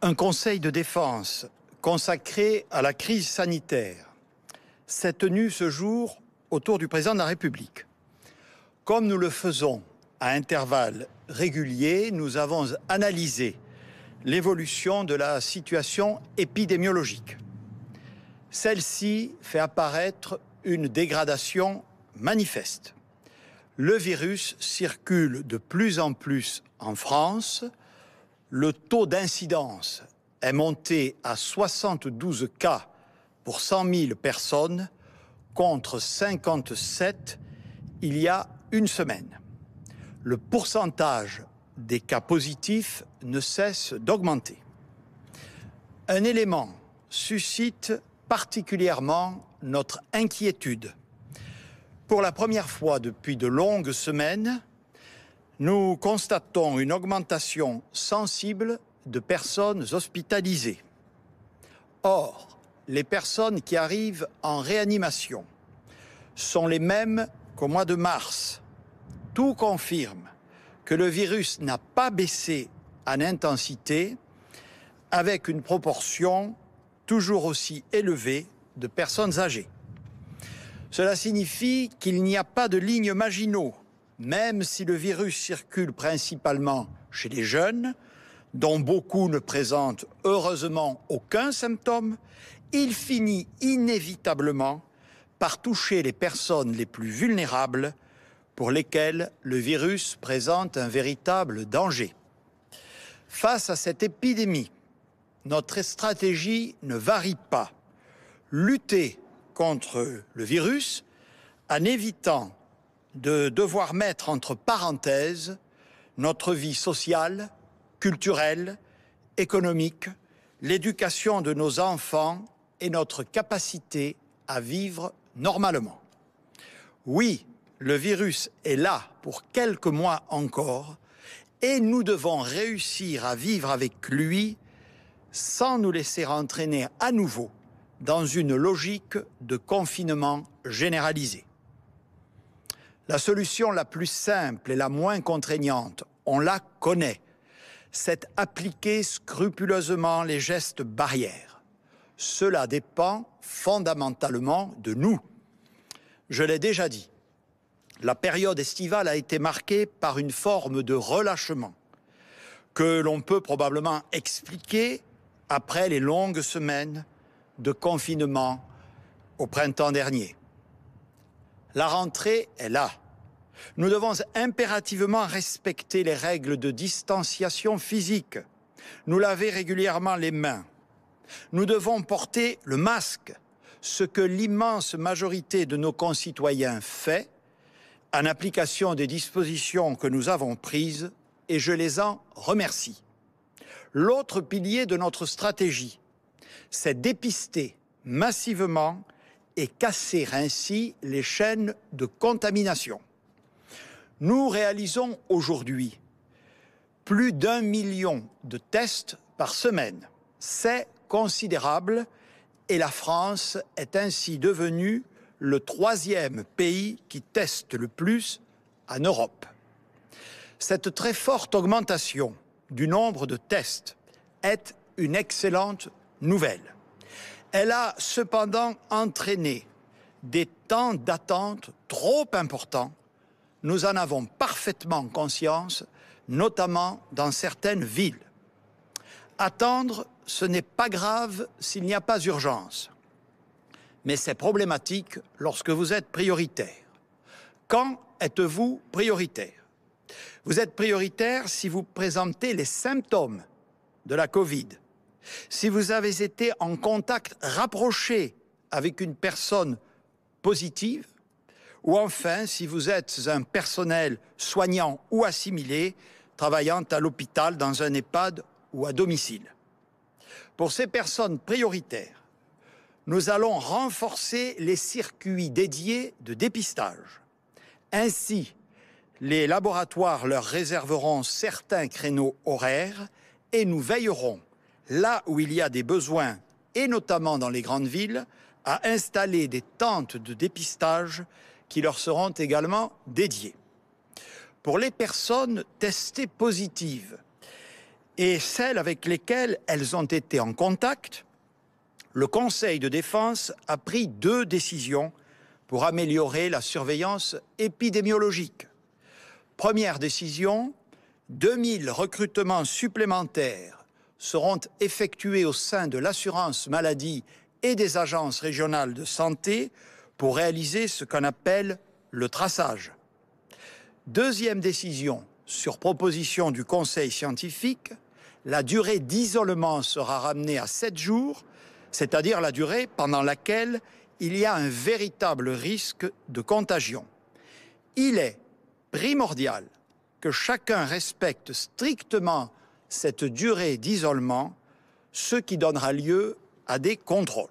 Un conseil de défense consacré à la crise sanitaire s'est tenu ce jour autour du président de la République. Comme nous le faisons à intervalles réguliers, nous avons analysé l'évolution de la situation épidémiologique. Celle-ci fait apparaître une dégradation manifeste. Le virus circule de plus en plus en France. Le taux d'incidence est monté à 72 cas pour 100 000 personnes contre 57 il y a une semaine. Le pourcentage des cas positifs ne cesse d'augmenter. Un élément suscite particulièrement notre inquiétude. Pour la première fois depuis de longues semaines, nous constatons une augmentation sensible de personnes hospitalisées. Or, les personnes qui arrivent en réanimation sont les mêmes qu'au mois de mars. Tout confirme que le virus n'a pas baissé en intensité, avec une proportion toujours aussi élevée de personnes âgées. Cela signifie qu'il n'y a pas de lignes Maginot, même si le virus circule principalement chez les jeunes, dont beaucoup ne présentent heureusement aucun symptôme. Il finit inévitablement par toucher les personnes les plus vulnérables, pour lesquelles le virus présente un véritable danger. Face à cette épidémie, notre stratégie ne varie pas. Lutter contre le virus en évitant de devoir mettre entre parenthèses notre vie sociale, culturelle, économique, l'éducation de nos enfants et notre capacité à vivre normalement. Oui, le virus est là pour quelques mois encore et nous devons réussir à vivre avec lui sans nous laisser entraîner à nouveau dans une logique de confinement généralisé. La solution la plus simple et la moins contraignante, on la connaît, c'est appliquer scrupuleusement les gestes barrières. Cela dépend fondamentalement de nous. Je l'ai déjà dit, la période estivale a été marquée par une forme de relâchement que l'on peut probablement expliquer après les longues semaines de confinement au printemps dernier. La rentrée est là. Nous devons impérativement respecter les règles de distanciation physique, nous laver régulièrement les mains. Nous devons porter le masque, ce que l'immense majorité de nos concitoyens fait, en application des dispositions que nous avons prises, et je les en remercie. L'autre pilier de notre stratégie, c'est dépister massivement et casser ainsi les chaînes de contamination. Nous réalisons aujourd'hui plus d'1 million de tests par semaine. C'est considérable et la France est ainsi devenue le 3e pays qui teste le plus en Europe. Cette très forte augmentation du nombre de tests est une excellente nouvelle. Elle a cependant entraîné des temps d'attente trop importants. Nous en avons parfaitement conscience, notamment dans certaines villes. Attendre, ce n'est pas grave s'il n'y a pas urgence. Mais c'est problématique lorsque vous êtes prioritaire. Quand êtes-vous prioritaire? Vous êtes prioritaire si vous présentez les symptômes de la Covid, si vous avez été en contact rapproché avec une personne positive, ou enfin si vous êtes un personnel soignant ou assimilé travaillant à l'hôpital, dans un EHPAD ou à domicile. Pour ces personnes prioritaires, nous allons renforcer les circuits dédiés de dépistage. Ainsi, les laboratoires leur réserveront certains créneaux horaires et nous veillerons, là où il y a des besoins, et notamment dans les grandes villes, à installer des tentes de dépistage qui leur seront également dédiées. Pour les personnes testées positives et celles avec lesquelles elles ont été en contact, le Conseil de défense a pris 2 décisions pour améliorer la surveillance épidémiologique. Première décision, 2000 recrutements supplémentaires seront effectués au sein de l'assurance maladie et des agences régionales de santé pour réaliser ce qu'on appelle le traçage. Deuxième décision, sur proposition du Conseil scientifique, la durée d'isolement sera ramenée à 7 jours, c'est-à-dire la durée pendant laquelle il y a un véritable risque de contagion. Il est primordial que chacun respecte strictement cette durée d'isolement, ce qui donnera lieu à des contrôles.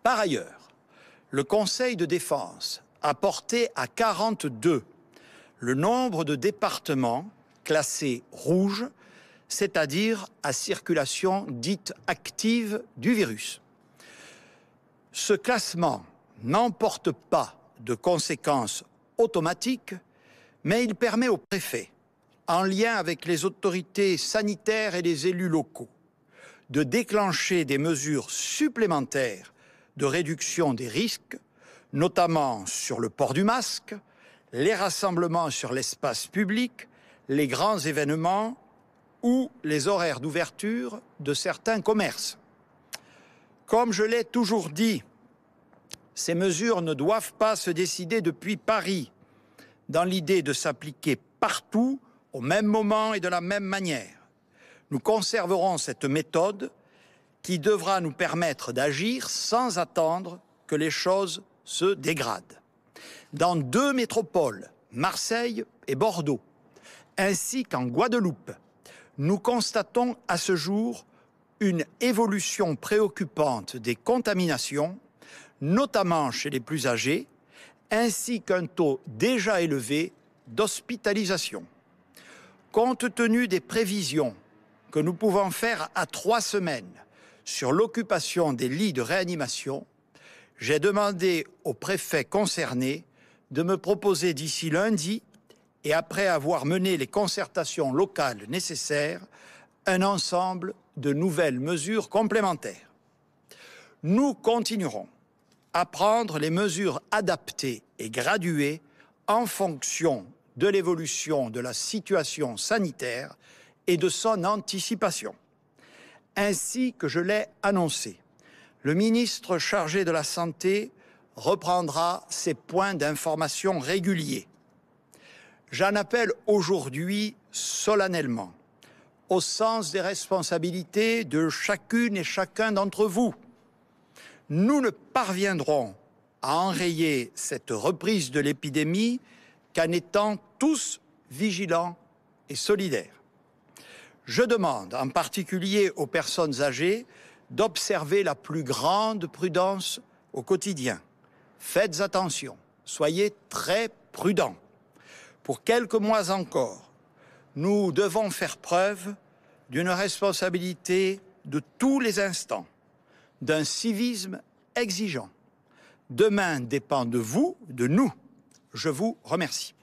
Par ailleurs, le Conseil de défense a porté à 42 le nombre de départements classés rouges, c'est-à-dire à circulation dite active du virus. Ce classement n'emporte pas de conséquences automatiques, mais il permet au préfet, en lien avec les autorités sanitaires et les élus locaux, de déclencher des mesures supplémentaires de réduction des risques, notamment sur le port du masque, les rassemblements sur l'espace public, les grands événements ou les horaires d'ouverture de certains commerces. Comme je l'ai toujours dit, ces mesures ne doivent pas se décider depuis Paris, dans l'idée de s'appliquer partout, au même moment et de la même manière. Nous conserverons cette méthode qui devra nous permettre d'agir sans attendre que les choses se dégradent. Dans 2 métropoles, Marseille et Bordeaux, ainsi qu'en Guadeloupe, nous constatons à ce jour une évolution préoccupante des contaminations, notamment chez les plus âgés, ainsi qu'un taux déjà élevé d'hospitalisation. Compte tenu des prévisions que nous pouvons faire à 3 semaines sur l'occupation des lits de réanimation, j'ai demandé aux préfets concernés de me proposer d'ici lundi, et après avoir mené les concertations locales nécessaires, un ensemble de nouvelles mesures complémentaires. Nous continuerons à prendre les mesures adaptées et graduées en fonction de l'évolution de la situation sanitaire et de son anticipation. Ainsi que je l'ai annoncé, le ministre chargé de la Santé reprendra ses points d'information réguliers. J'en appelle aujourd'hui solennellement au sens des responsabilités de chacune et chacun d'entre vous. Nous ne parviendrons à enrayer cette reprise de l'épidémie qu'en étant tous vigilants et solidaires. Je demande en particulier aux personnes âgées d'observer la plus grande prudence au quotidien. Faites attention, soyez très prudents. Pour quelques mois encore, nous devons faire preuve d'une responsabilité de tous les instants, d'un civisme exigeant. Demain dépend de vous, de nous. Je vous remercie.